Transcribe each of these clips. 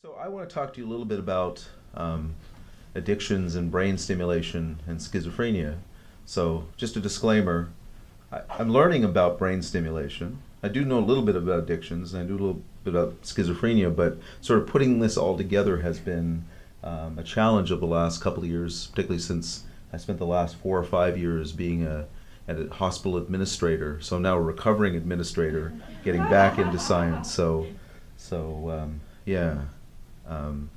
So I want to talk to you a little bit about addictions and brain stimulation and schizophrenia. So just a disclaimer, I'm learning about brain stimulation. I do know a little bit about addictions, and I do a little bit about schizophrenia, but sort of putting this all together has been a challenge of the last couple of years, particularly since I spent the last 4 or 5 years being at a hospital administrator. So I'm now a recovering administrator, getting back into science. Yeah. Um,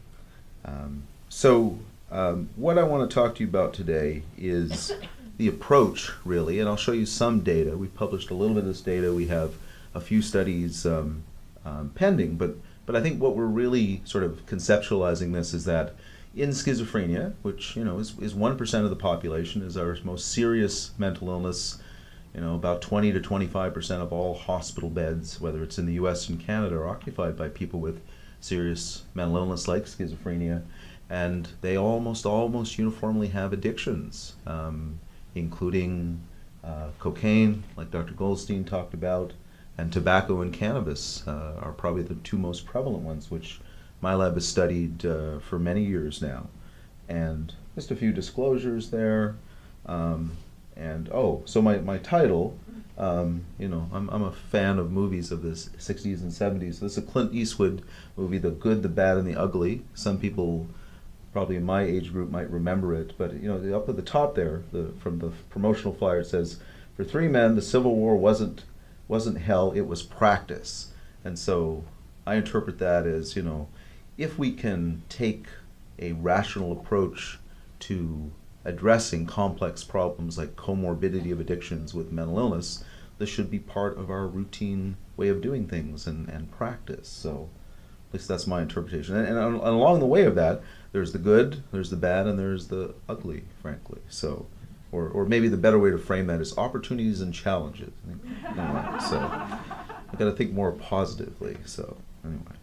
what I want to talk to you about today is the approach, really, and I'll show you some data. We've published a little bit of this data. We have a few studies pending, but I think what we're really sort of conceptualizing this is that in schizophrenia, which is 1% of the population, is our most serious mental illness. About 20 to 25% of all hospital beds, whether it's in the U.S. and Canada, are occupied by people with serious mental illness like schizophrenia, and they almost uniformly have addictions, including cocaine, like Dr. Goldstein talked about, and tobacco and cannabis are probably the two most prevalent ones, which my lab has studied for many years now. And just a few disclosures there. So my title, I'm a fan of movies of the 60s and 70s. This is a Clint Eastwood movie, The Good, the Bad, and the Ugly. Some people, probably in my age group, might remember it. But up at the top there, from the promotional flyer, it says, "For three men, the Civil War wasn't hell; it was practice." And so I interpret that as if we can take a rational approach to addressing complex problems like comorbidity of addictions with mental illness, this should be part of our routine way of doing things and practice. So at least that's my interpretation. And along the way of that, there's the good, there's the bad, and there's the ugly, frankly. So, or maybe the better way to frame that is opportunities and challenges. So I've got to think more positively. So anyway.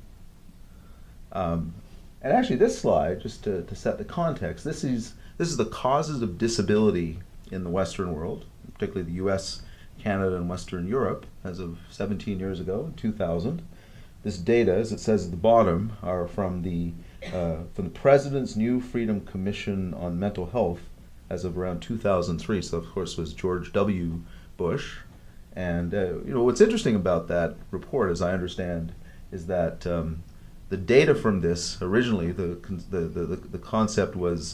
And actually this slide, just to set the context, this is the causes of disability in the Western world, particularly the US, Canada, and Western Europe, as of 17 years ago, in 2000. This data, as it says at the bottom, are from the President's New Freedom Commission on Mental Health as of around 2003. So, of course, was George W. Bush. And, what's interesting about that report, as I understand, is that the data from this, originally, the concept was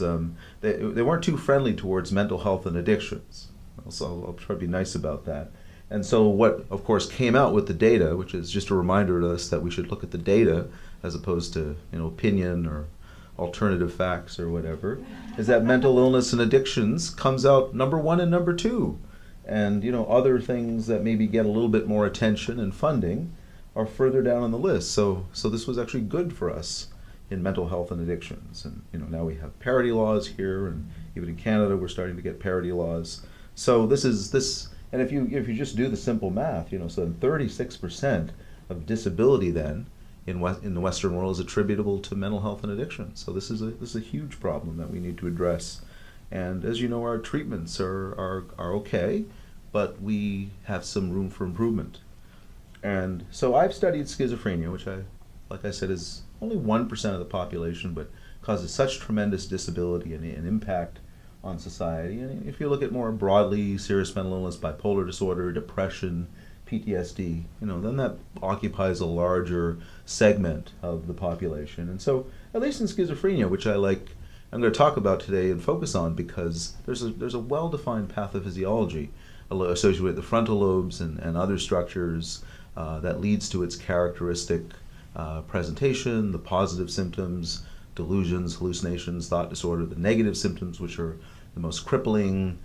they weren't too friendly towards mental health and addictions. So I'll try to be nice about that. And so what, of course, came out with the data, which is just a reminder to us that we should look at the data as opposed to opinion or alternative facts or whatever, is that mental illness and addictions comes out number one and number two. And other things that maybe get a little bit more attention and funding are further down on the list. So this was actually good for us in mental health and addictions. And now we have parity laws here, and even in Canada we're starting to get parity laws. So and if you just do the simple math, so 36% of disability then in the Western world is attributable to mental health and addiction. So this is a huge problem that we need to address. And as you know, our treatments are okay, but we have some room for improvement. And so I've studied schizophrenia, which like I said, is only 1% of the population, but causes such tremendous disability and impact on society. And if you look at more broadly, serious mental illness, bipolar disorder, depression, PTSD, then that occupies a larger segment of the population. And so, at least in schizophrenia, which I'm going to talk about today and focus on, because there's a well-defined pathophysiology associated with the frontal lobes and other structures that leads to its characteristic presentation, the positive symptoms, delusions, hallucinations, thought disorder, the negative symptoms, which are the most crippling,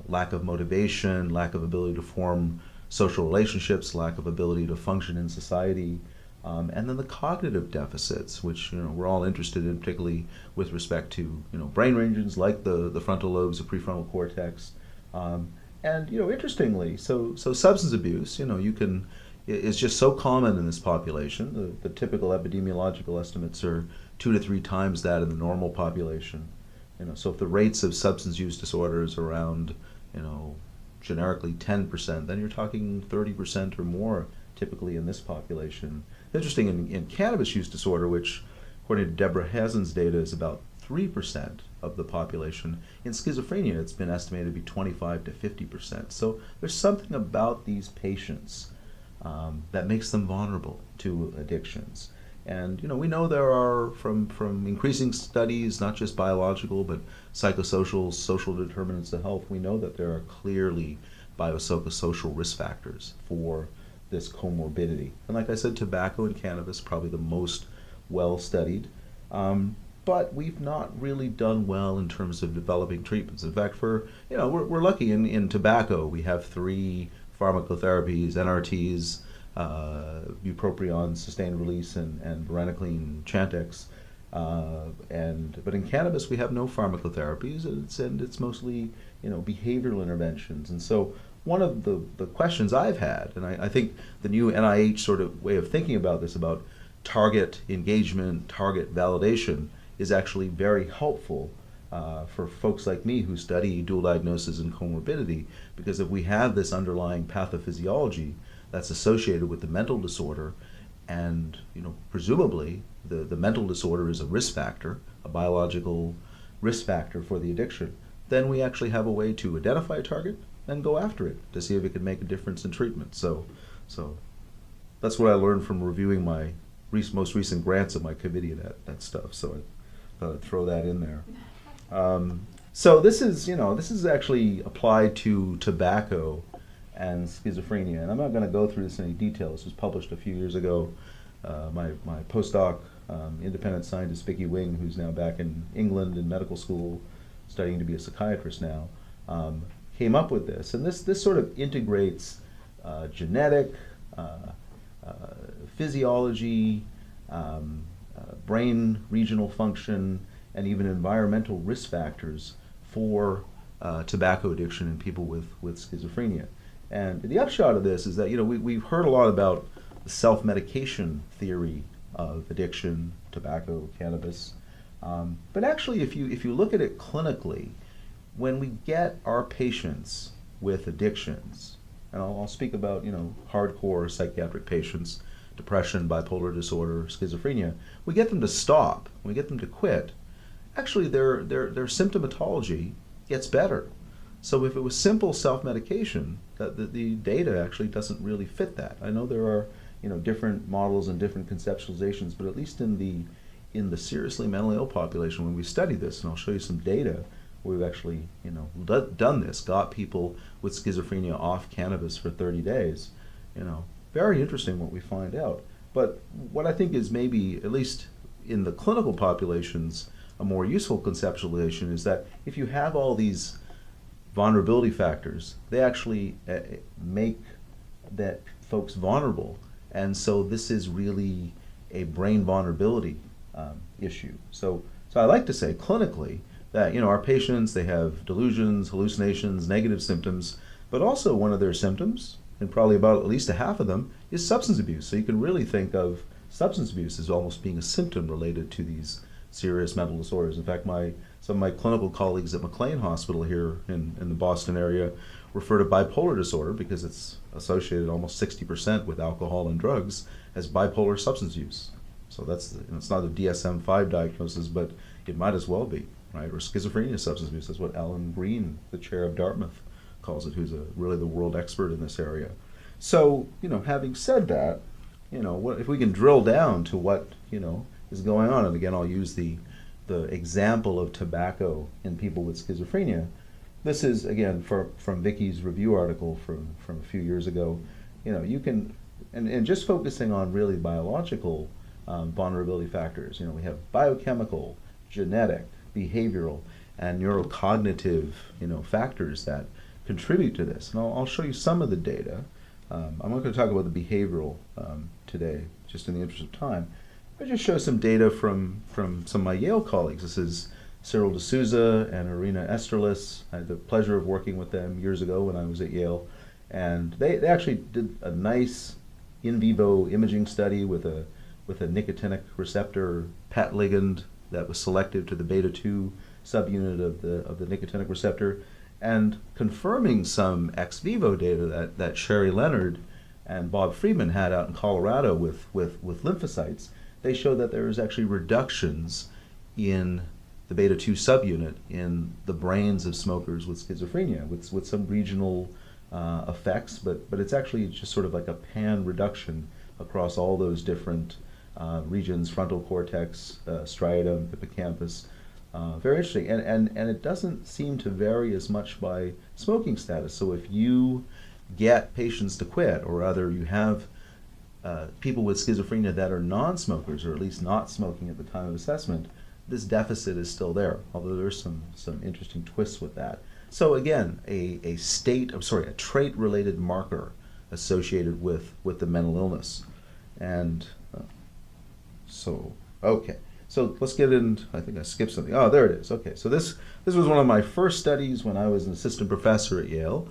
lack of motivation, lack of ability to form social relationships, lack of ability to function in society, and then the cognitive deficits, which we're all interested in, particularly with respect to brain regions like the frontal lobes, the prefrontal cortex, and interestingly, so substance abuse, is just so common in this population. The typical epidemiological estimates are 2 to 3 times that in the normal population. So if the rates of substance use disorders are around, generically 10%, then you're talking 30% or more typically in this population. Interesting, in cannabis use disorder, which according to Deborah Hazen's data, is about 3% of the population. In schizophrenia, it's been estimated to be 25 to 50%. So there's something about these patients that makes them vulnerable to addictions. And we know there are, from increasing studies, not just biological, but psychosocial, social determinants of health, we know that there are clearly biopsychosocial risk factors for this comorbidity. And like I said, tobacco and cannabis probably the most well studied. But we've not really done well in terms of developing treatments. In fact, we're lucky in tobacco. We have 3 pharmacotherapies, NRTs, bupropion, sustained release, and varenicline, Chantix. But in cannabis, we have no pharmacotherapies, and it's mostly behavioral interventions. And so one of the questions I've had, and I think the new NIH sort of way of thinking about this, about target engagement, target validation, is actually very helpful for folks like me who study dual diagnosis and comorbidity, because if we have this underlying pathophysiology that's associated with the mental disorder, and presumably the mental disorder is a risk factor, a biological risk factor for the addiction, then we actually have a way to identify a target and go after it to see if it can make a difference in treatment. So that's what I learned from reviewing my most recent grants of my committee, that stuff. So I thought I'd throw that in there. So this is actually applied to tobacco and schizophrenia, and I'm not going to go through this in any detail. This was published a few years ago. My postdoc, independent scientist Vicky Wing, who's now back in England in medical school, studying to be a psychiatrist now, came up with this, and this sort of integrates genetic, physiology, brain regional function, and even environmental risk factors for tobacco addiction in people with schizophrenia. And the upshot of this is that we've heard a lot about the self-medication theory of addiction, tobacco, cannabis, but actually if you look at it clinically, when we get our patients with addictions, and I'll speak about hardcore psychiatric patients, depression, bipolar disorder, schizophrenia, we get them to stop, we get them to quit, actually their symptomatology gets better. So if it was simple self-medication, the data actually doesn't really fit that. I know there are different models and different conceptualizations, but at least in the seriously mentally ill population, when we study this, and I'll show you some data, we've actually done this, got people with schizophrenia off cannabis for 30 days. Very interesting what we find out. But what I think is maybe, at least in the clinical populations, a more useful conceptualization is that if you have all these vulnerability factors, they actually make that folks vulnerable. And so this is really a brain vulnerability issue. So I like to say clinically that our patients, they have delusions, hallucinations, negative symptoms, but also one of their symptoms, and probably about at least a half of them, is substance abuse. So you can really think of substance abuse as almost being a symptom related to these serious mental disorders. In fact, some of my clinical colleagues at McLean Hospital here in the Boston area refer to bipolar disorder, because it's associated almost 60% with alcohol and drugs, as bipolar substance use. So it's not a DSM-5 diagnosis, but it might as well be, right? Or schizophrenia substance abuse. That's what Alan Green, the chair of Dartmouth, calls it, who's really the world expert in this area. So, having said that, if we can drill down to what, is going on, and again, I'll use the example of tobacco in people with schizophrenia. This is, again, from Vicky's review article from a few years ago. You can, and just focusing on really biological vulnerability factors. We have biochemical, genetic, behavioral, and neurocognitive, factors that contribute to this. And I'll show you some of the data. I'm not going to talk about the behavioral today, just in the interest of time. I just show some data from some of my Yale colleagues. This is Cyril D'Souza and Irina Esterlis. I had the pleasure of working with them years ago when I was at Yale. And they actually did a nice in vivo imaging study with a nicotinic receptor PET ligand that was selective to the beta-2 subunit of the nicotinic receptor, and confirming some ex vivo data that Sherry Leonard and Bob Friedman had out in Colorado with lymphocytes, they showed that there was actually reductions in the beta-2 subunit in the brains of smokers with schizophrenia, with some regional effects, but it's actually just sort of like a pan reduction across all those different regions, frontal cortex, striatum, hippocampus. Very interesting, and it doesn't seem to vary as much by smoking status. So if you get patients to quit, or rather you have people with schizophrenia that are non-smokers, or at least not smoking at the time of assessment, this deficit is still there, although there's some interesting twists with that. So again, a trait-related marker associated with the mental illness. And okay. So let's get in. I think I skipped something. Oh, there it is. Okay, so this was one of my first studies when I was an assistant professor at Yale,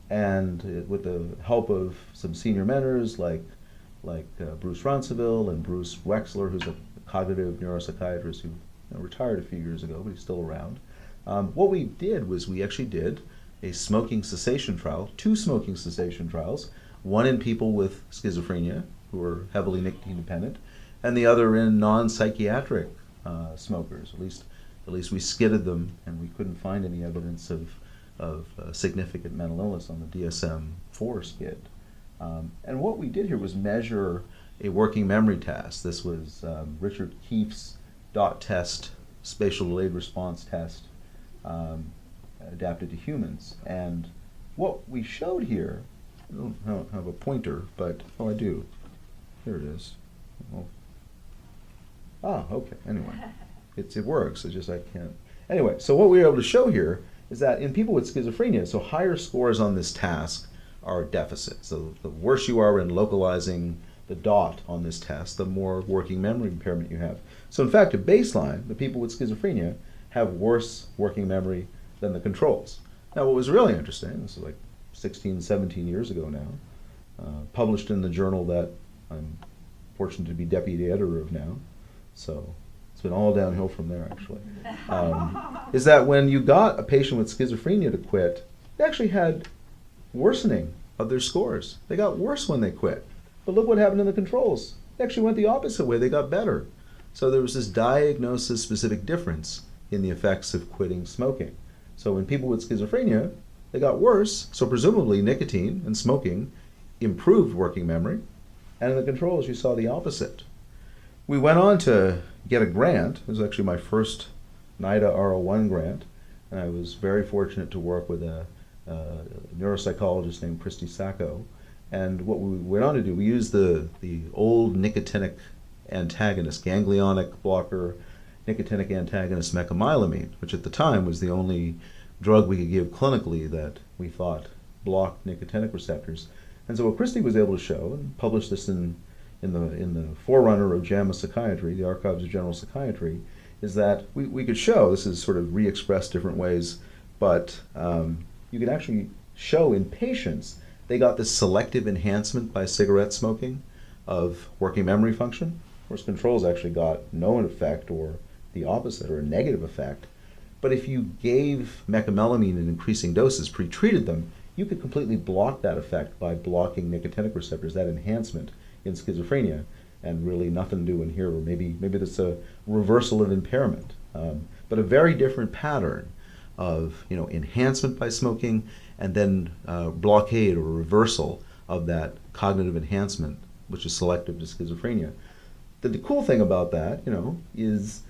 and with the help of some senior mentors like Bruce Ronceville and Bruce Wexler, who's a cognitive neuropsychiatrist who retired a few years ago, but he's still around. What we did was we actually did a smoking cessation trial, 2 smoking cessation trials, one in people with schizophrenia who were heavily nicotine dependent, and the other in non-psychiatric smokers. At least we skidded them, and we couldn't find any evidence of significant mental illness on the DSM-4 skid. And what we did here was measure a working memory test. This was Richard Keefe's dot test, spatial delayed response test, adapted to humans. And what we showed here, I don't have a pointer, but, oh, I do. Here it is. Okay, anyway. It works, it's just I can't. Anyway, so what we were able to show here is that in people with schizophrenia, so higher scores on this task are deficit. So the worse you are in localizing the dot on this test, the more working memory impairment you have. So in fact, at baseline, the people with schizophrenia have worse working memory than the controls. Now what was really interesting, this is like 16, 17 years ago now, published in the journal that I'm fortunate to be deputy editor of now, so it's been all downhill from there actually, is that when you got a patient with schizophrenia to quit, they actually had worsening of their scores. They got worse when they quit. But look what happened in the controls. They actually went the opposite way. They got better. So there was this diagnosis-specific difference in the effects of quitting smoking. So in people with schizophrenia, they got worse. So presumably nicotine and smoking improved working memory. And in the controls, you saw the opposite. We went on to get a grant. It was actually my first NIDA R01 grant. And I was very fortunate to work with a neuropsychologist named Christy Sacco. And what we went on to do, we used the old nicotinic antagonist, ganglionic blocker, nicotinic antagonist mecamylamine, which at the time was the only drug we could give clinically that we thought blocked nicotinic receptors. And so what Christy was able to show, and published this in the forerunner of JAMA Psychiatry, the Archives of General Psychiatry, is that we could show, this is sort of re-expressed different ways, but you could actually show in patients they got this selective enhancement by cigarette smoking of working memory function. Of course, controls actually got no effect, or the opposite, or a negative effect. But if you gave mecamylamine in increasing doses, pre-treated them, you could completely block that effect by blocking nicotinic receptors, that enhancement in schizophrenia, and really nothing doing here, or maybe that's a reversal of impairment. But a very different pattern of enhancement by smoking, and then blockade or reversal of that cognitive enhancement, which is selective to schizophrenia. The cool thing about that, is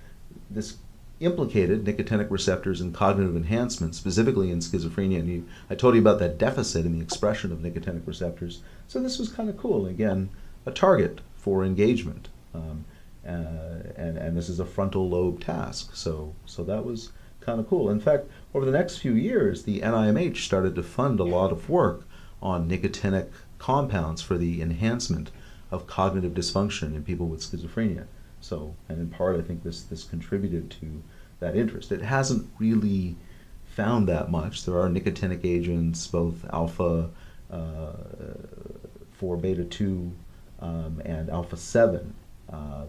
this implicated nicotinic receptors and cognitive enhancement, specifically in schizophrenia. And I told you about that deficit in the expression of nicotinic receptors. So this was kind of cool. Again, a target for engagement. And this is a frontal lobe task. So that was kind of cool. In fact, over the next few years, the NIMH started to fund a lot of work on nicotinic compounds for the enhancement of cognitive dysfunction in people with schizophrenia. So, and in part, I think this contributed to that interest. It hasn't really found that much. There are nicotinic agents, both alpha 4 beta 2 and alpha 7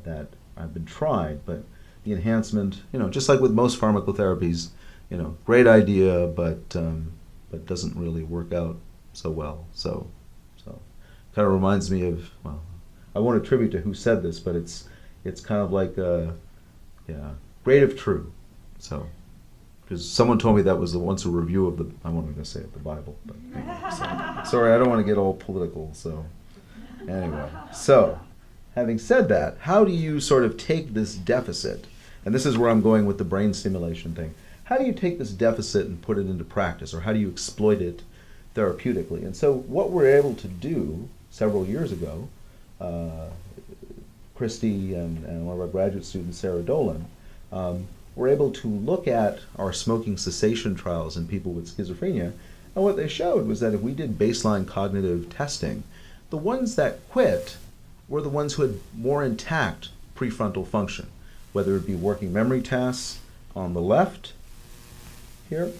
that have been tried, but the enhancement, just like with most pharmacotherapies, great idea, but doesn't really work out so well. So kind of reminds me of, well, I won't attribute to who said this, but it's it's kind of like great if true. So, because someone told me that was once a review of I wasn't going to say it, the Bible. But anyway, so, sorry, I don't want to get all political. So, anyway, so having said that, how do you sort of take this deficit? And this is where I'm going with the brain stimulation thing. How do you take this deficit and put it into practice, or how do you exploit it therapeutically? And so what we're able to do several years ago, Christy and one of our graduate students, Sarah Dolan, were able to look at our smoking cessation trials in people with schizophrenia, and what they showed was that if we did baseline cognitive testing, the ones that quit were the ones who had more intact prefrontal function, whether it be working memory tasks on the left here,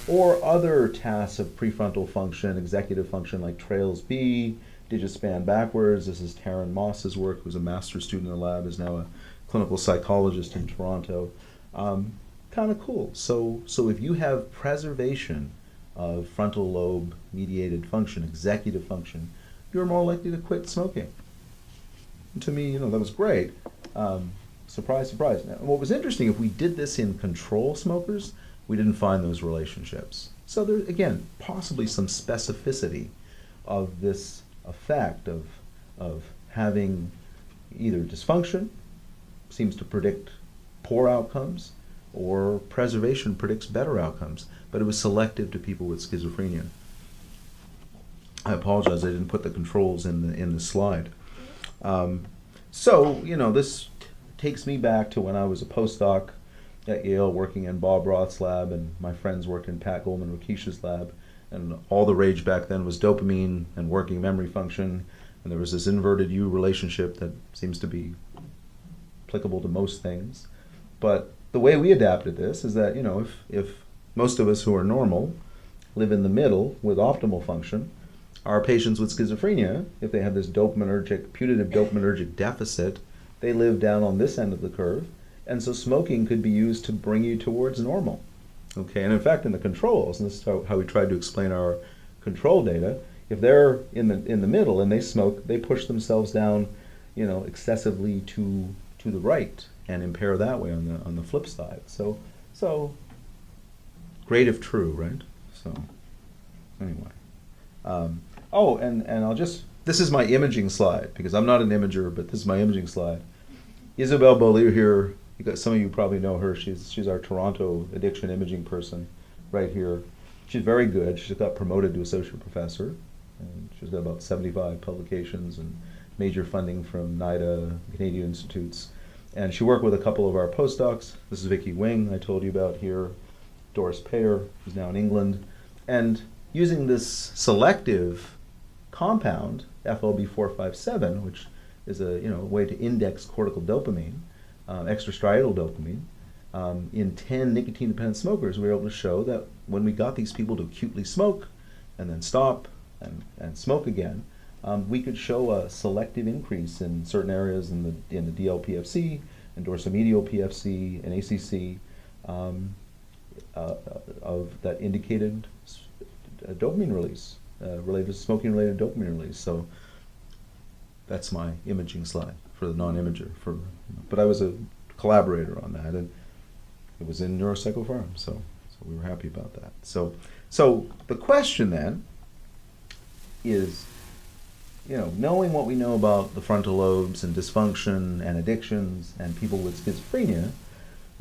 or other tasks of prefrontal function, executive function like Trails B, digit span backwards. This is Taryn Moss's work, who's a master's student in the lab, is now a clinical psychologist in Toronto. Kind of cool. So if you have preservation of frontal lobe mediated function, executive function, you're more likely to quit smoking. And to me, that was great. Surprise, surprise. Now, what was interesting, if we did this in control smokers, we didn't find those relationships. So there, again, possibly some specificity of this effect of having either dysfunction seems to predict poor outcomes, or preservation predicts better outcomes, but it was selective to people with schizophrenia. I apologize, I didn't put the controls in the slide. So this takes me back to when I was a postdoc at Yale working in Bob Roth's lab, and my friends worked in Pat Goldman-Rakesh's lab, and all the rage back then was dopamine and working memory function, and there was this inverted U relationship that seems to be applicable to most things. But the way we adapted this is that, if most of us who are normal live in the middle with optimal function, our patients with schizophrenia, if they have this putative dopaminergic deficit, they live down on this end of the curve. And so smoking could be used to bring you towards normal. Okay, and in fact, in the controls, and this is how we tried to explain our control data, if they're in the middle and they smoke, they push themselves down, excessively to the right and impair that way on the flip side. So great if true, right? So anyway, and I'll just, this is my imaging slide, because I'm not an imager, but this is my imaging slide. Isabelle Beaulieu here. Some of you probably know her. She's our Toronto addiction imaging person right here. She's very good. She just got promoted to associate professor, and she's got about 75 publications and major funding from NIDA, Canadian Institutes. And she worked with a couple of our postdocs. This is Vicky Wing, I told you about here, Doris Payer, who's now in England. And using this selective compound, FLB457, which is a way to index cortical dopamine, extrastriatal dopamine, in 10 nicotine-dependent smokers, we were able to show that when we got these people to acutely smoke and then stop and smoke again, we could show a selective increase in certain areas in the DLPFC and dorsomedial PFC and ACC of that indicated dopamine release, related to smoking-related dopamine release. So that's my imaging slide for the non-imager. But I was a collaborator on that, and it was in neuropsychopharm, so we were happy about that. So the question then is, knowing what we know about the frontal lobes and dysfunction and addictions and people with schizophrenia,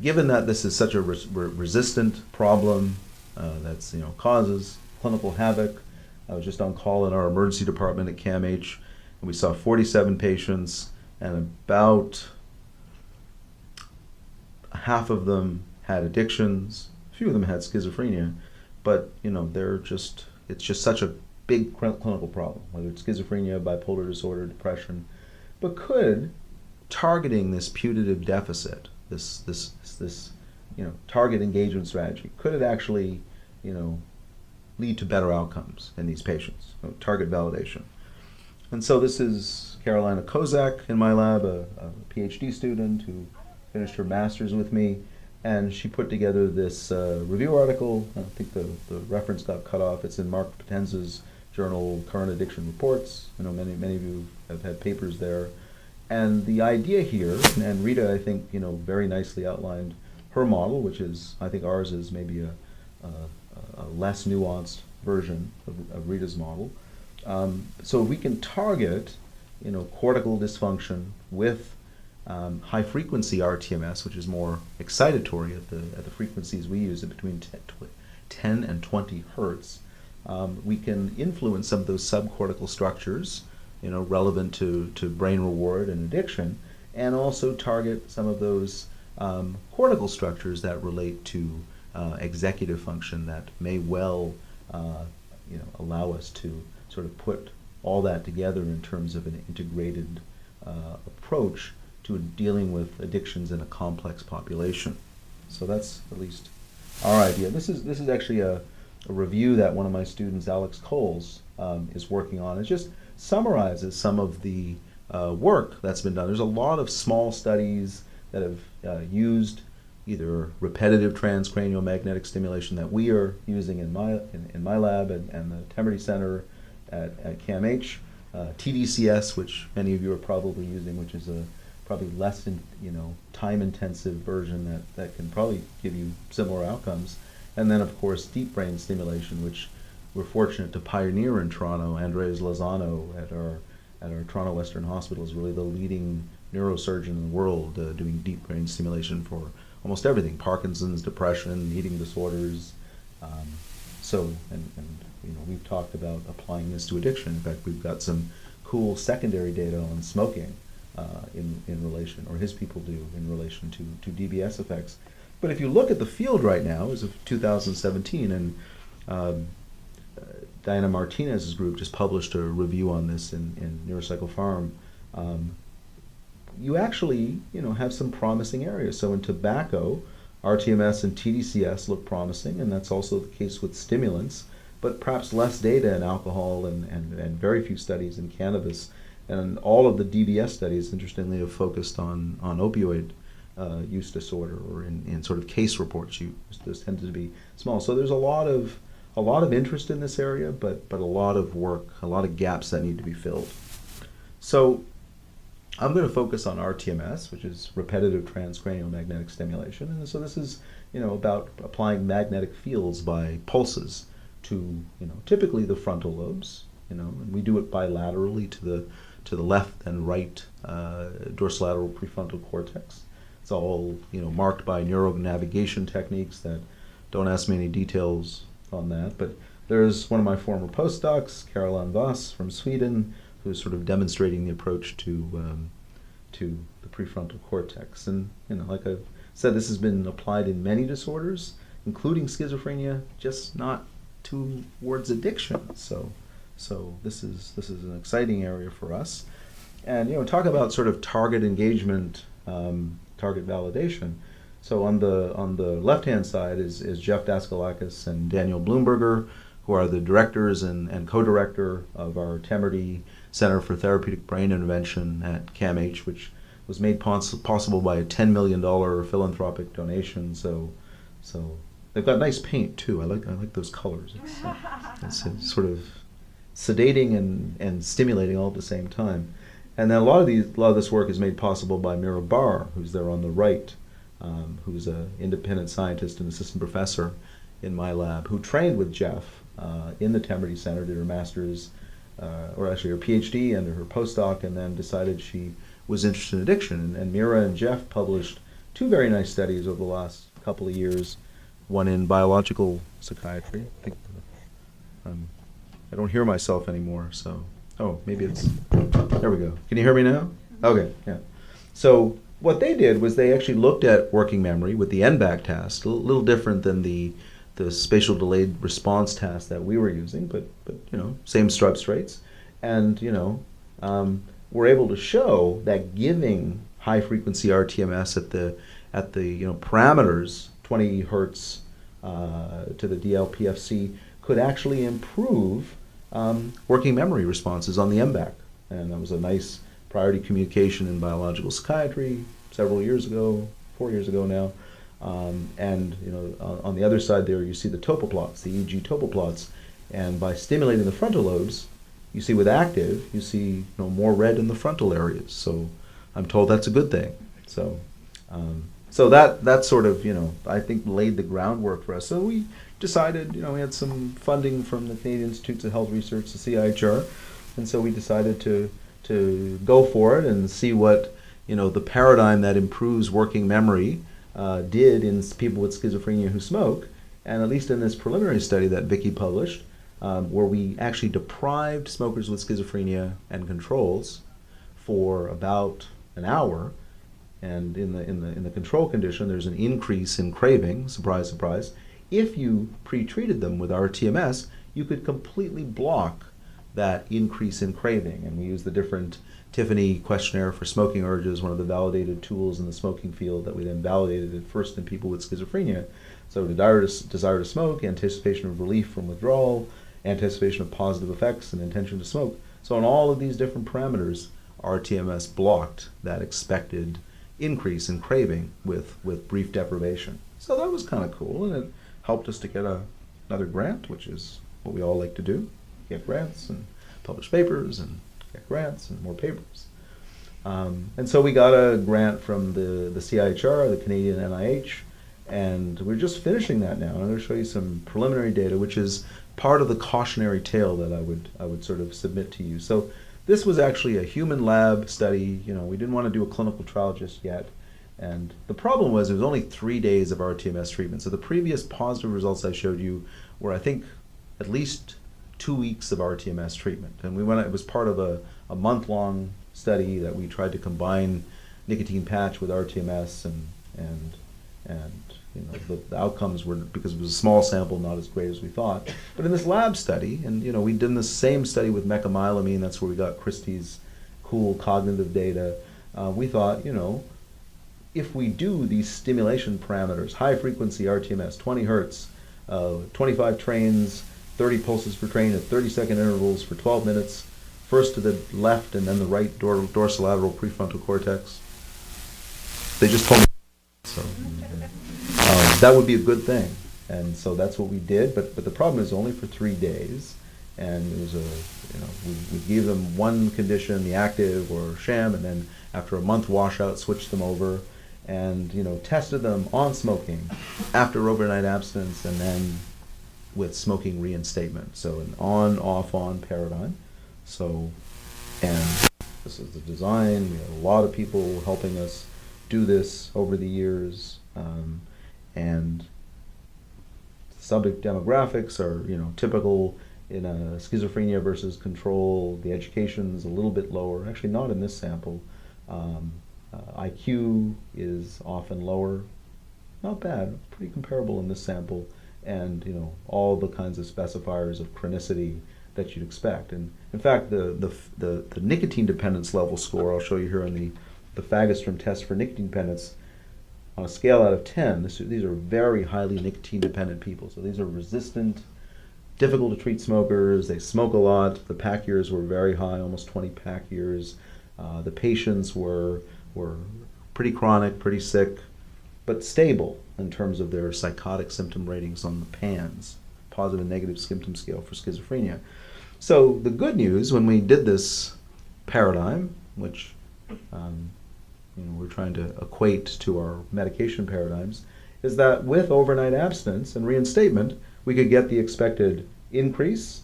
given that this is such a resistant problem that's causes clinical havoc. I was just on call in our emergency department at CAMH, and we saw 47 patients, and about half of them had addictions. A few of them had schizophrenia, but it's just such a big clinical problem, whether it's schizophrenia, bipolar disorder, depression. But could targeting this putative deficit, this target engagement strategy, could it actually lead to better outcomes in these patients? Target validation. And so this is Carolina Kozak in my lab, a PhD student who finished her master's with me, and she put together this review article. I think the reference got cut off. It's in Mark Potenza's journal, Current Addiction Reports. I know many of you have had papers there. And the idea here, and Rita, I think, very nicely outlined her model, which is, I think ours is maybe a less nuanced version of Rita's model. So if we can target, cortical dysfunction with high frequency rTMS, which is more excitatory at the frequencies we use, at between 10 and 20 hertz, we can influence some of those subcortical structures, relevant to brain reward and addiction, and also target some of those cortical structures that relate to executive function that may well, allow us to sort of put all that together in terms of an integrated approach to dealing with addictions in a complex population. So that's at least our idea. This is actually a review that one of my students, Alex Coles, is working on. It just summarizes some of the work that's been done. There's a lot of small studies that have used either repetitive transcranial magnetic stimulation that we are using in my lab and the Temerty Center at CAMH, TDCS, which many of you are probably using, which is a probably less time-intensive version that can probably give you similar outcomes. And then, of course, deep brain stimulation, which we're fortunate to pioneer in Toronto. Andres Lozano at our Toronto Western Hospital is really the leading neurosurgeon in the world, doing deep brain stimulation for almost everything: Parkinson's, depression, eating disorders. We've talked about applying this to addiction. In fact, we've got some cool secondary data on smoking in relation, or his people do, in relation to DBS effects. But if you look at the field right now, as of 2017, and Diana Martinez's group just published a review on this in Neuropsychopharm, you actually have some promising areas. So in tobacco, rTMS and TDCS look promising, and that's also the case with stimulants, but perhaps less data in alcohol and very few studies in cannabis. And all of the DBS studies, interestingly, have focused on opioid use disorder, or in sort of case reports use. Those tend to be small. So there's a lot of interest in this area, but a lot of work, a lot of gaps that need to be filled. So I'm going to focus on rTMS, which is repetitive transcranial magnetic stimulation. And so this is, about applying magnetic fields by pulses to, typically the frontal lobes, and we do it bilaterally to the left and right dorsolateral prefrontal cortex. It's all, marked by neuronavigation techniques that don't ask me any details on that. But there's one of my former postdocs, Caroline Voss from Sweden, who's sort of demonstrating the approach to the prefrontal cortex. And, like I've said, this has been applied in many disorders, including schizophrenia, just not towards addiction. So this is an exciting area for us. And talk about sort of target engagement, target validation. So on the left-hand side is Jeff Daskalakis and Daniel Bloomberger, who are the directors and co-director of our Temerty Center for Therapeutic Brain Intervention at CAMH, which was made possible by a $10 million philanthropic donation. So they've got nice paint too. I like those colors. It's sort of sedating and stimulating all at the same time. And then a lot of this work is made possible by Mira Barr, who's there on the right, who's an independent scientist and assistant professor in my lab, who trained with Jeff in the Temerty Center, did her master's, or actually her PhD and her postdoc, and then decided she was interested in addiction. And Mira and Jeff published two very nice studies over the last couple of years, one in biological psychiatry. I think I don't hear myself anymore, so maybe it's, there we go. Can you hear me now? Okay, yeah. So what they did was they actually looked at working memory with the NBAC task, a little different than the spatial delayed response task that we were using, but same substrates, and we're able to show that giving high frequency rTMS at the parameters 20 hertz to the DLPFC could actually improve working memory responses on the MBAC. And that was a nice priority communication in biological psychiatry several years ago, 4 years ago now. And on the other side there you see the topoplots, the EEG topoplots, and by stimulating the frontal lobes, you see with active, you see more red in the frontal areas. So I'm told that's a good thing. So that sort of, I think laid the groundwork for us. So we decided, we had some funding from the Canadian Institutes of Health Research, the CIHR, and so we decided to go for it and see what, the paradigm that improves working memory did in people with schizophrenia who smoke. And at least in this preliminary study that Vicky published, where we actually deprived smokers with schizophrenia and controls for about an hour, and in the control condition, there's an increase in craving. Surprise, surprise. If you pre-treated them with rTMS, you could completely block that increase in craving. And we use the different Tiffany questionnaire for smoking urges, one of the validated tools in the smoking field that we then validated at first in people with schizophrenia. So desire to smoke, anticipation of relief from withdrawal, anticipation of positive effects, and intention to smoke. So on all of these different parameters, rTMS blocked that expected increase in craving with brief deprivation. So that was kind of cool, and it helped us to get another grant, which is what we all like to do, get grants and publish papers and get grants and more papers. And so we got a grant from the CIHR, the Canadian NIH, and we're just finishing that now. And I'm going to show you some preliminary data, which is part of the cautionary tale that I would sort of submit to you. So this was actually a human lab study. We didn't want to do a clinical trial just yet. And the problem was it was only 3 days of rTMS treatment. So the previous positive results I showed you were, I think, at least 2 weeks of rTMS treatment. And it was part of a month-long study that we tried to combine nicotine patch with rTMS, and the outcomes were, because it was a small sample, not as great as we thought. But in this lab study, and we did the same study with mecamylamine, that's where we got Christie's cool cognitive data. We thought, if we do these stimulation parameters, high frequency rTMS, 20 hertz, 25 trains, 30 pulses per train at 30-second intervals for 12 minutes, first to the left and then the right dorsolateral prefrontal cortex. They just told me so. That would be a good thing, and so that's what we did. But the problem is only for 3 days, and it was we gave them one condition, the active or sham, and then after a month washout, switched them over, and tested them on smoking, after overnight abstinence, and then with smoking reinstatement. So an on-off-on paradigm. So, and this is the design. We have a lot of people helping us do this over the years. And subject demographics are, typical in a schizophrenia versus control. The education is a little bit lower, actually not in this sample. IQ is often lower, not bad, pretty comparable in this sample, and all the kinds of specifiers of chronicity that you'd expect. And in fact, the nicotine dependence level score I'll show you here on the Fagerstrom test for nicotine dependence. On a scale out of 10, these are very highly nicotine-dependent people. So these are resistant, difficult to treat smokers. They smoke a lot. The pack years were very high, almost 20 pack years. The patients were pretty chronic, pretty sick, but stable in terms of their psychotic symptom ratings on the PANSS, positive and negative symptom scale for schizophrenia. So the good news when we did this paradigm, which we're trying to equate to our medication paradigms, is that with overnight abstinence and reinstatement, we could get the expected increase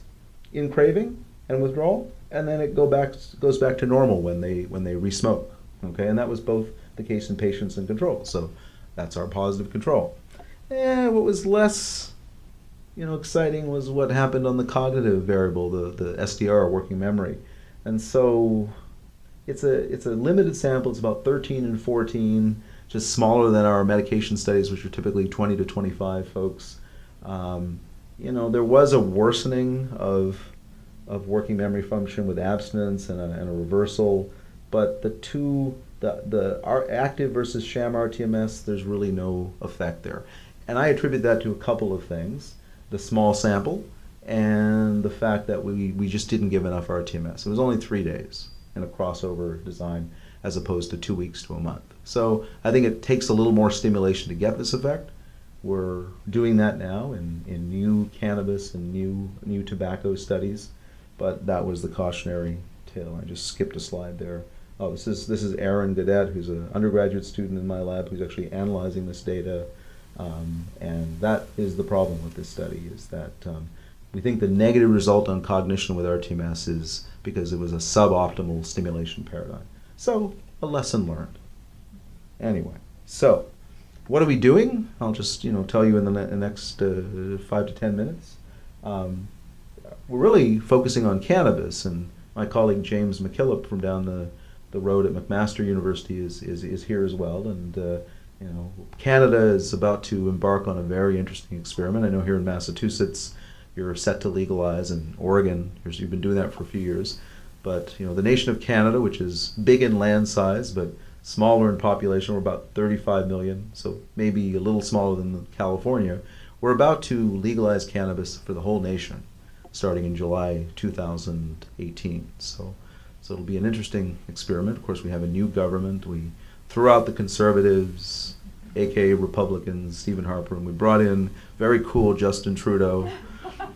in craving and withdrawal, and then it goes back to normal when they re-smoke. Okay, and that was both the case in patients and control. So that's our positive control. What was less exciting was what happened on the cognitive variable, the SDR, working memory. And so it's a limited sample. It's about 13 and 14, just smaller than our medication studies, which are typically 20 to 25 folks. There was a worsening of working memory function with abstinence and a reversal, but our active versus sham rTMS, there's really no effect there. And I attribute that to a couple of things: the small sample and the fact that we just didn't give enough rTMS. It was only 3 days in a crossover design as opposed to 2 weeks to a month. So I think it takes a little more stimulation to get this effect. We're doing that now in new cannabis and new tobacco studies, but that was the cautionary tale. I just skipped a slide there. Oh, this is Aaron Gadet, who's an undergraduate student in my lab, who's actually analyzing this data. And that is the problem with this study, is that we think the negative result on cognition with rTMS is because it was a suboptimal stimulation paradigm. So, a lesson learned. Anyway, so what are we doing? I'll just tell you in the next 5 to 10 minutes. We're really focusing on cannabis, and my colleague James McKillop from down the road at McMaster University is here as well. And Canada is about to embark on a very interesting experiment. I know here in Massachusetts you're set to legalize, and Oregon, you've been doing that for a few years. But the nation of Canada, which is big in land size but smaller in population, we're about 35 million, so maybe a little smaller than California. We're about to legalize cannabis for the whole nation, starting in July 2018. So it'll be an interesting experiment. Of course, we have a new government. We threw out the conservatives, aka Republicans, Stephen Harper, and we brought in very cool Justin Trudeau,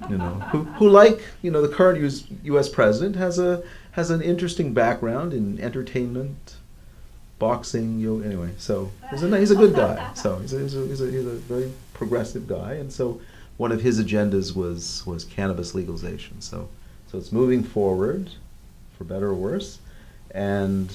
who like the current U.S. president has an interesting background in entertainment, boxing. Anyway, so he's a good guy. So he's a very progressive guy, and so one of his agendas was cannabis legalization. So it's moving forward, for better or worse, and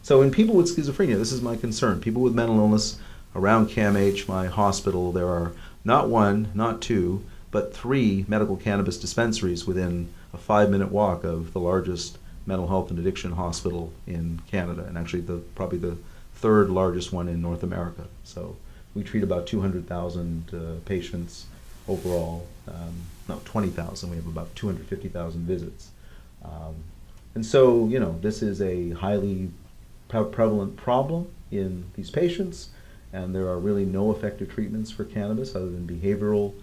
so in people with schizophrenia, this is my concern. People with mental illness around CAMH, my hospital, there are not one, not two, but 3 medical cannabis dispensaries within a 5-minute walk of the largest mental health and addiction hospital in Canada, and actually probably the 3rd largest one in North America. So we treat about 200,000 patients overall. No, 20,000. We have about 250,000 visits. And so, this is a highly prevalent problem in these patients, and there are really no effective treatments for cannabis other than behavioral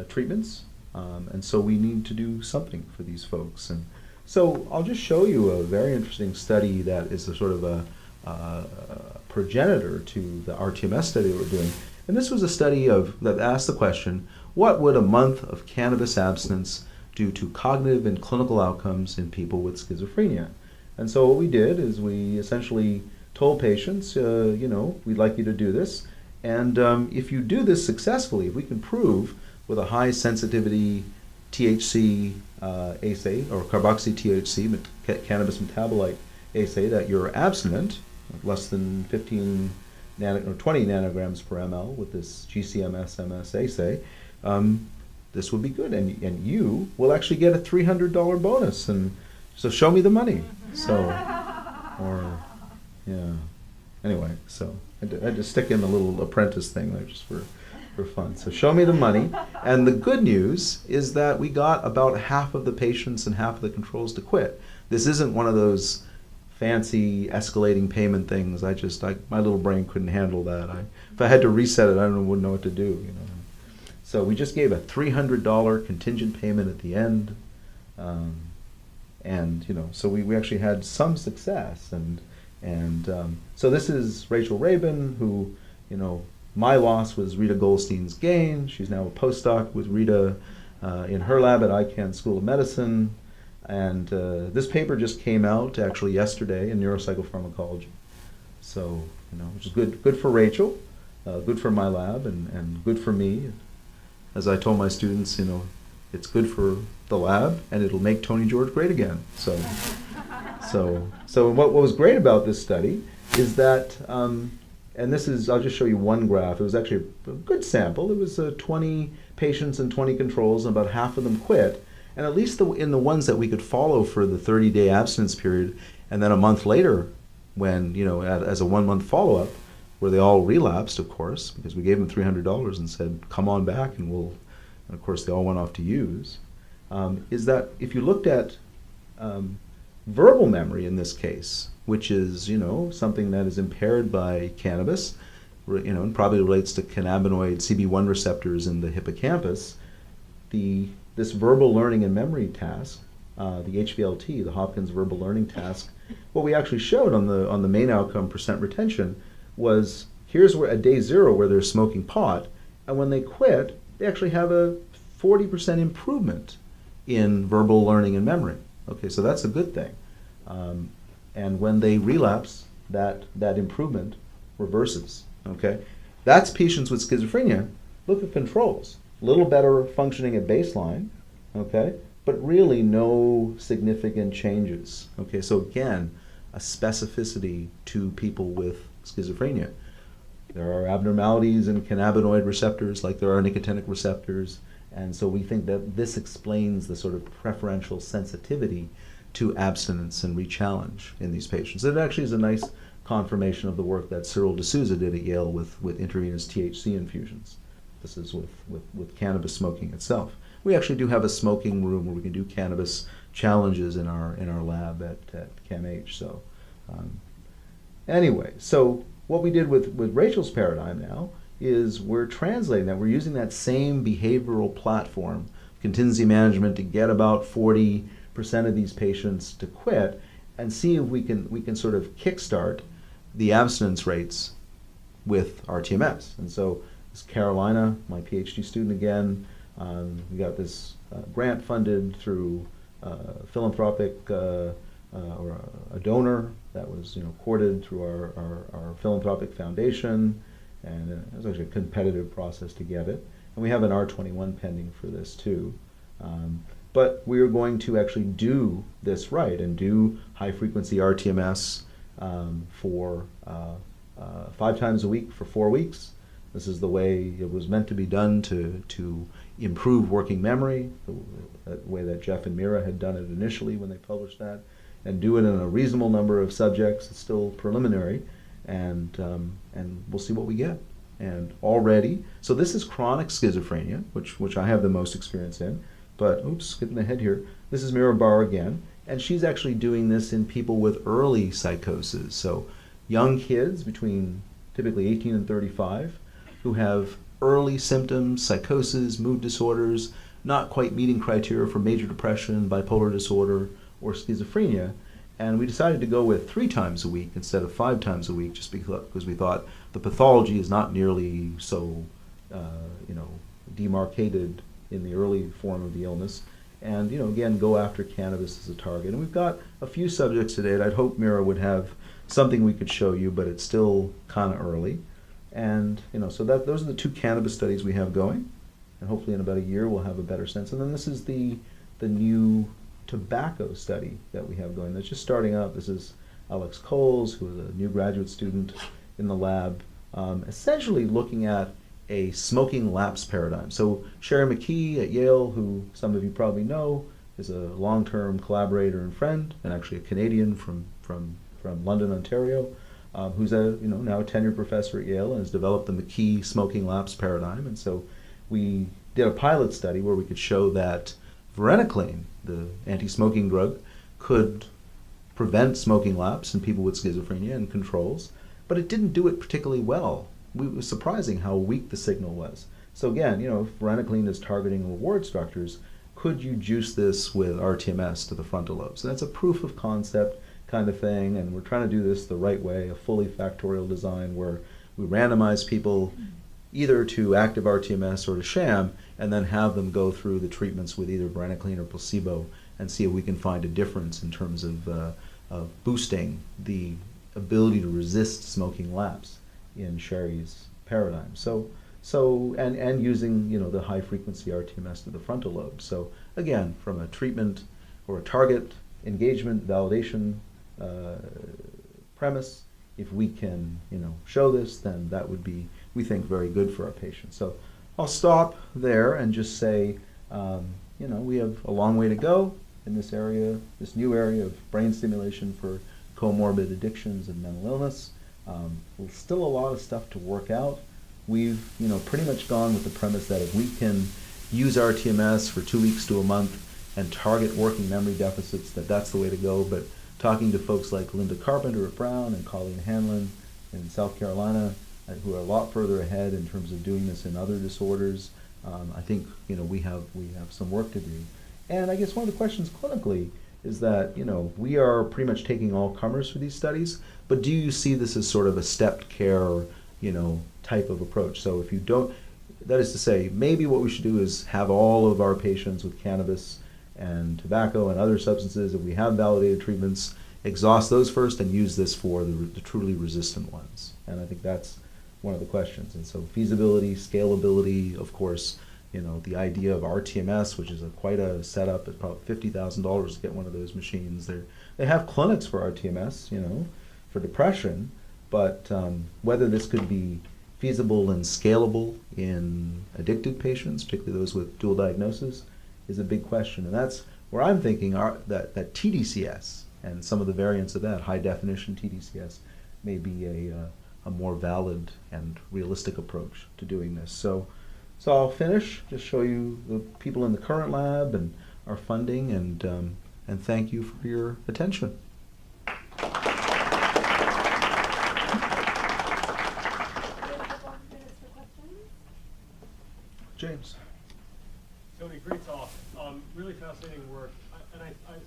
treatments. And so we need to do something for these folks. And so I'll just show you a very interesting study that is a sort of a progenitor to the rTMS study that we're doing. And this was a study that asked the question, what would a month of cannabis abstinence do to cognitive and clinical outcomes in people with schizophrenia? And so what we did is we essentially told patients, we'd like you to do this. And if you do this successfully, if we can prove with a high sensitivity THC assay or carboxy-THC cannabis metabolite assay that you're abstinent, less than 15 or 20 nanograms per ml with this GCMS-MS assay, this would be good, and you will actually get a $300 bonus. And so show me the money. Anyway, so I had to stick in a little apprentice thing there just for fun. So show me the money. And the good news is that we got about half of the patients and half of the controls to quit. This isn't one of those fancy escalating payment things. My little brain couldn't handle that. If I had to reset it, wouldn't know what to do. So we just gave a $300 contingent payment at the end, so we actually had some success. And so this is Rachel Rabin, who, my loss was Rita Goldstein's gain. She's now a postdoc with Rita in her lab at ICANN School of Medicine. And this paper just came out actually yesterday in neuropsychopharmacology. So, which is good for Rachel, good for my lab, and good for me. As I told my students, it's good for the lab, and it'll make Tony George great again. So what was great about this study is that, and this is, I'll just show you one graph. It was actually a good sample. It was 20 patients and 20 controls, and about half of them quit. And at least in the ones that we could follow for the 30-day abstinence period, and then a month later, when, as a 1-month follow-up, where they all relapsed, of course, because we gave them $300 and said, come on back, and of course they all went off to use, is that if you looked at verbal memory in this case, which is, something that is impaired by cannabis, and probably relates to cannabinoid CB1 receptors in the hippocampus, this verbal learning and memory task, the HVLT, the Hopkins Verbal Learning Task, what we actually showed on the main outcome, percent retention, was here's where at day 0 where they're smoking pot, and when they quit, they actually have a 40% improvement in verbal learning and memory. Okay, so that's a good thing. And when they relapse, that improvement reverses, okay? That's patients with schizophrenia. Look at controls. A little better functioning at baseline, okay? But really no significant changes, okay? So again, a specificity to people with schizophrenia. There are abnormalities in cannabinoid receptors like there are nicotinic receptors, and so we think that this explains the sort of preferential sensitivity to abstinence and rechallenge in these patients. It actually is a nice confirmation of the work that Cyril D'Souza did at Yale with intravenous THC infusions. This is with cannabis smoking itself. We actually do have a smoking room where we can do cannabis challenges in our lab at CAMH. So anyway, so what we did with Rachel's paradigm now is we're translating that. We're using that same behavioral platform, contingency management, to get about 40% of these patients to quit and see if we can sort of kickstart the abstinence rates with rTMS. And so this Carolina, my PhD student again, we got this grant funded through philanthropic or a donor that was courted through our philanthropic foundation, and it was actually a competitive process to get it. And we have an R21 pending for this too. But we are going to actually do this right and do high frequency rTMS for 5 times a week for 4 weeks. This is the way it was meant to be done to improve working memory, the way that Jeff and Mira had done it initially when they published that, and do it in a reasonable number of subjects. It's still preliminary, and we'll see what we get. And already, so this is chronic schizophrenia, which I have the most experience in. But, oops, skipping ahead here. This is Mira Barr again, and she's actually doing this in people with early psychosis. So young kids between typically 18 and 35 who have early symptoms, psychosis, mood disorders, not quite meeting criteria for major depression, bipolar disorder, or schizophrenia. And we decided to go with 3 times a week instead of 5 times a week, just because we thought the pathology is not nearly so, demarcated in the early form of the illness. And, again, go after cannabis as a target. And we've got a few subjects today, and I'd hope Mira would have something we could show you, but it's still kind of early. And, so those are the 2 cannabis studies we have going. And hopefully in about a year we'll have a better sense. And then this is the new tobacco study that we have going that's just starting up. This is Alex Coles, who is a new graduate student in the lab, essentially looking at a smoking lapse paradigm. So Sherry McKee at Yale, who some of you probably know, is a long-term collaborator and friend, and actually a Canadian from London, Ontario, who's now a tenured professor at Yale and has developed the McKee smoking lapse paradigm. And so we did a pilot study where we could show that varenicline, the anti-smoking drug, could prevent smoking lapse in people with schizophrenia and controls, but it didn't do it particularly well. It was surprising how weak the signal was. So again, if varenicline is targeting reward structures, could you juice this with rTMS to the frontal lobe? So that's a proof of concept kind of thing, and we're trying to do this the right way, a fully factorial design where we randomize people either to active rTMS or to sham, and then have them go through the treatments with either varenicline or placebo and see if we can find a difference in terms of boosting the ability to resist smoking lapse in Sherry's paradigm. And using the high frequency rTMS to the frontal lobe. So again, from a treatment or a target engagement validation premise, if we can show this, then that would be, we think, very good for our patients. So I'll stop there and just say we have a long way to go in this area, this new area of brain stimulation for comorbid addictions and mental illness. There's still a lot of stuff to work out. We've pretty much gone with the premise that if we can use rTMS for 2 weeks to a month and target working memory deficits, that's the way to go. But talking to folks like Linda Carpenter at Brown and Colleen Hanlon in South Carolina, who are a lot further ahead in terms of doing this in other disorders, I think we have some work to do. And I guess one of the questions clinically is that we are pretty much taking all comers for these studies, but do you see this as sort of a stepped care type of approach? So if you don't, that is to say, maybe what we should do is have all of our patients with cannabis and tobacco and other substances, if we have validated treatments, exhaust those first and use this for the truly resistant ones. And I think that's one of the questions. And so feasibility, scalability, of course, the idea of rTMS, which is quite a setup. It's probably $50,000 to get one of those machines. They have clinics for rTMS, for depression, but whether this could be feasible and scalable in addicted patients, particularly those with dual diagnosis, is a big question. And that's where I'm thinking that TDCS and some of the variants of that, high definition TDCS, may be a more valid and realistic approach to doing this. So I'll finish, just show you the people in the current lab and our funding, and thank you for your attention. James. Tony, great talk. Really fascinating work.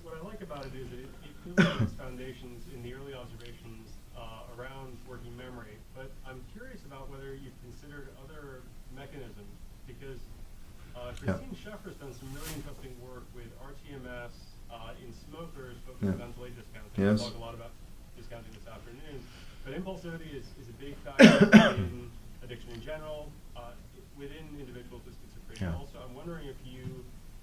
What I like about it is that it clearly has foundations in the early observations around working memory. But I'm curious about whether you've considered other mechanisms, because Christine Scheffer's done some really interesting work with rTMS in smokers focused on delayed discounting. Yes. We'll talk a lot about discounting this afternoon. But impulsivity is a big factor in addiction in general, within individuals with schizophrenia. Yeah. Also, I'm wondering if you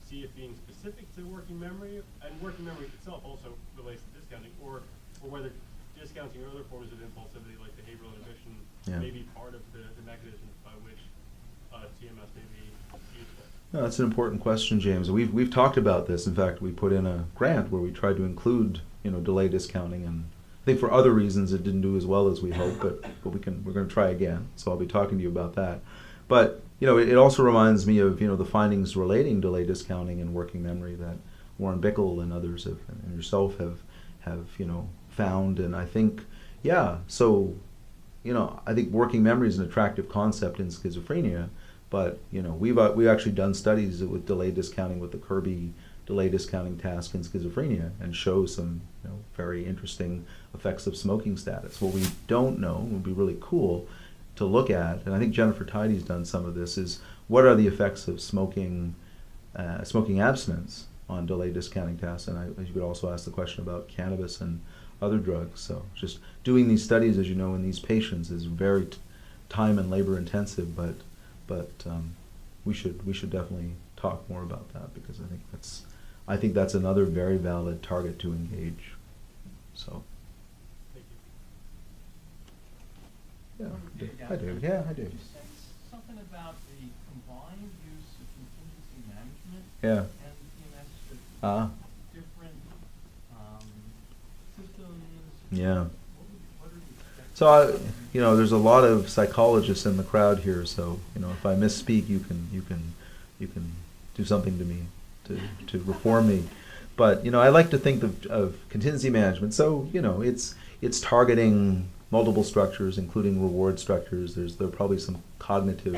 see it being specific to working memory, and working memory itself also relates to discounting, or whether discounting or other forms of impulsivity like behavioral inhibition may be part of the mechanisms by which TMS may be useful. No, that's an important question, James. We've talked about this. In fact, we put in a grant where we tried to include delay discounting, and I think for other reasons it didn't do as well as we hoped. But we're going to try again. So I'll be talking to you about that. But it also reminds me of the findings relating delay discounting and working memory that Warren Bickel and others have, and yourself have found. And I think so I think working memory is an attractive concept in schizophrenia. But we've actually done studies with delay discounting with the Kirby delay discounting task in schizophrenia and show some very interesting effects of smoking status. What we don't know would be really cool to look at, and I think Jennifer Tidy's done some of this, is what are the effects of smoking abstinence on delay discounting tasks. And you could also ask the question about cannabis and other drugs. So just doing these studies, as you know, in these patients is very time and labor intensive, but we should definitely talk more about that, because I think that's another very valid target to engage. So. Yeah, I do. Yeah, I do. Could you say something about the combined use of contingency management and TMS with different systems? Yeah. What are the effects? So there's a lot of psychologists in the crowd here. So if I misspeak, you can do something to me to reform me. But I like to think of contingency management. So it's targeting multiple structures, including reward structures. There are probably some cognitive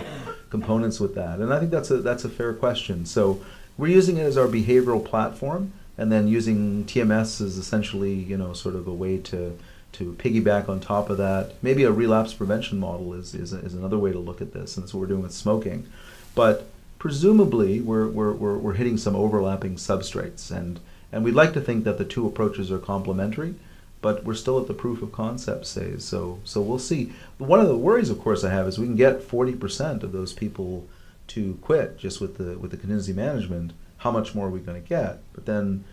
components with that, and I think that's a fair question. So we're using it as our behavioral platform, and then using TMS as essentially sort of a way to piggyback on top of that. Maybe a relapse prevention model is another way to look at this, and that's what we're doing with smoking. But presumably we're hitting some overlapping substrates, and we'd like to think that the two approaches are complementary. But we're still at the proof of concept phase, so we'll see. One of the worries, of course, I have is we can get 40% of those people to quit just with the contingency management. How much more are we going to get? But then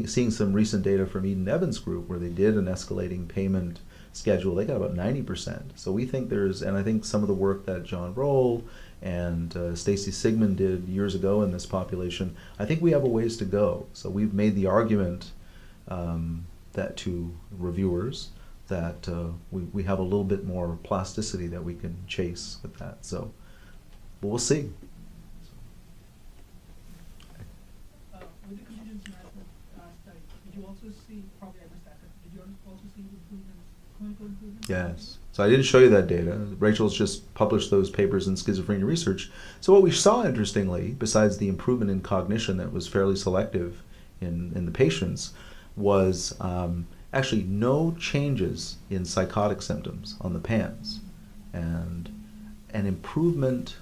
seeing some recent data from Eden Evans' group where they did an escalating payment schedule, they got about 90%. So we think and I think some of the work that John Roll and Stacy Sigmund did years ago in this population, I think we have a ways to go. So we've made the argument that to reviewers that we have a little bit more plasticity that we can chase with that. So we'll see. With the contingency management study, did you also see, probably I missed that, but did you also see improvements, clinical improvements? Yes. So I didn't show you that data. Rachel's just published those papers in Schizophrenia Research. So what we saw, interestingly, besides the improvement in cognition that was fairly selective in the patients, was actually no changes in psychotic symptoms on the PANSS, and an improvement,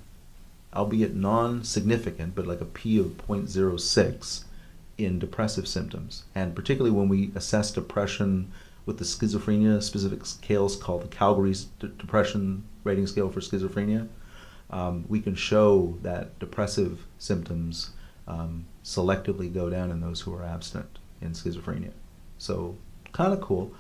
albeit non-significant, but like a P of 0.06 in depressive symptoms. And particularly when we assess depression with the schizophrenia specific scales called the Calgary's Depression Rating Scale for Schizophrenia, we can show that depressive symptoms selectively go down in those who are abstinent in schizophrenia. So kind of cool.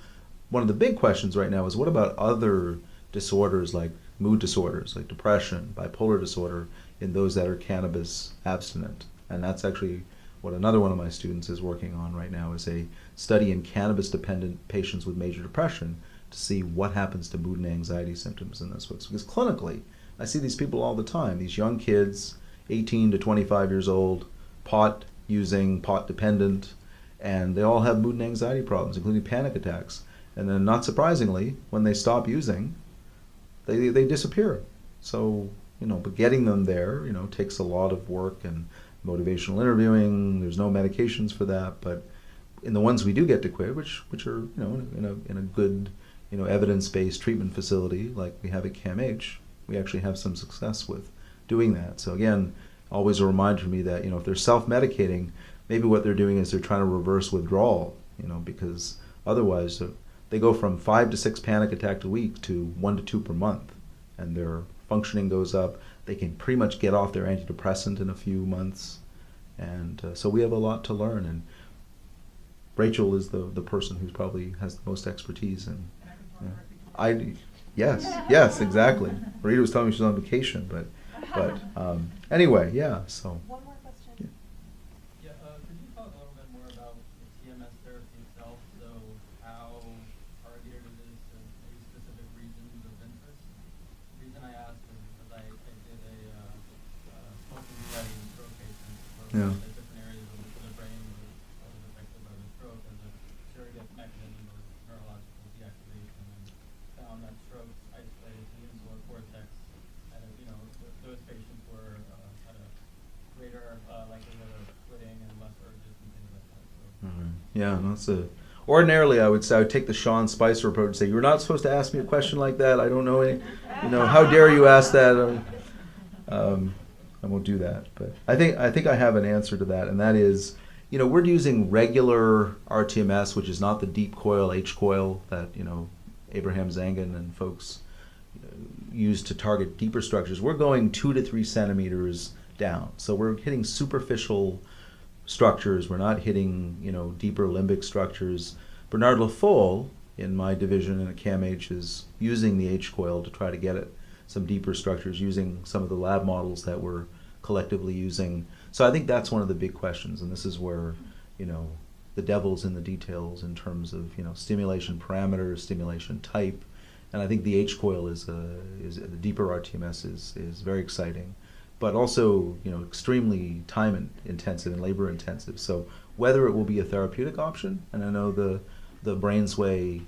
One of the big questions right now is what about other disorders like mood disorders, like depression, bipolar disorder, in those that are cannabis abstinent? And that's actually what another one of my students is working on right now, is a study in cannabis-dependent patients with major depression to see what happens to mood and anxiety symptoms in those folks. Because clinically, I see these people all the time, these young kids, 18 to 25 years old, pot using, pot dependent, and they all have mood and anxiety problems, including panic attacks. And then, not surprisingly, when they stop using, they disappear. So, but getting them there, takes a lot of work and motivational interviewing. There's no medications for that, but in the ones we do get to quit, which are in a good evidence-based treatment facility like we have at CAMH, we actually have some success with doing that. So again, always a reminder to me that if they're self-medicating, maybe what they're doing is they're trying to reverse withdrawal, because otherwise they go from 5 to 6 panic attacks a week to 1 to 2 per month, and their functioning goes up. They can pretty much get off their antidepressant in a few months, and so we have a lot to learn. And Rachel is the person who probably has the most expertise. And yes, exactly. Rita was telling me she's on vacation, but anyway, yeah. So. One more question. Yeah, could you talk a little bit more about the TMS therapy itself? So how targeted it is to maybe specific regions of interest? The reason I asked is because I did a smoking study in stroke patients where the different areas of the brain was affected by the stroke as a surrogate mechanism of neurological deactivation, and found that strokes isolated the insular cortex, and those patients were had a greater likelihood of quitting and less urges and things like that. So. Yeah, that's a. Ordinarily, I would take the Sean Spicer approach and say, "You're not supposed to ask me a question like that. I don't know any. How dare you ask that?" I won't do that. But I think I have an answer to that, and that is, we're using regular rTMS, which is not the deep coil H coil that Abraham Zangen and folks use to target deeper structures. We're going 2 to 3 centimeters down, so we're hitting superficial structures. We're not hitting deeper limbic structures. Bernard Laffolle in my division in a CAMH is using the H coil to try to get at some deeper structures using some of the lab models that we're collectively using. So I think that's one of the big questions, and this is where the devil's in the details in terms of stimulation parameters, stimulation type, and I think the H coil is the deeper rTMS is very exciting, but also extremely time intensive and labor intensive. So whether it will be a therapeutic option, and I know the Brainsway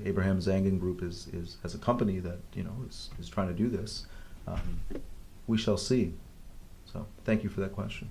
Abraham Zangen group is has a company that is trying to do this. We shall see. So thank you for that question.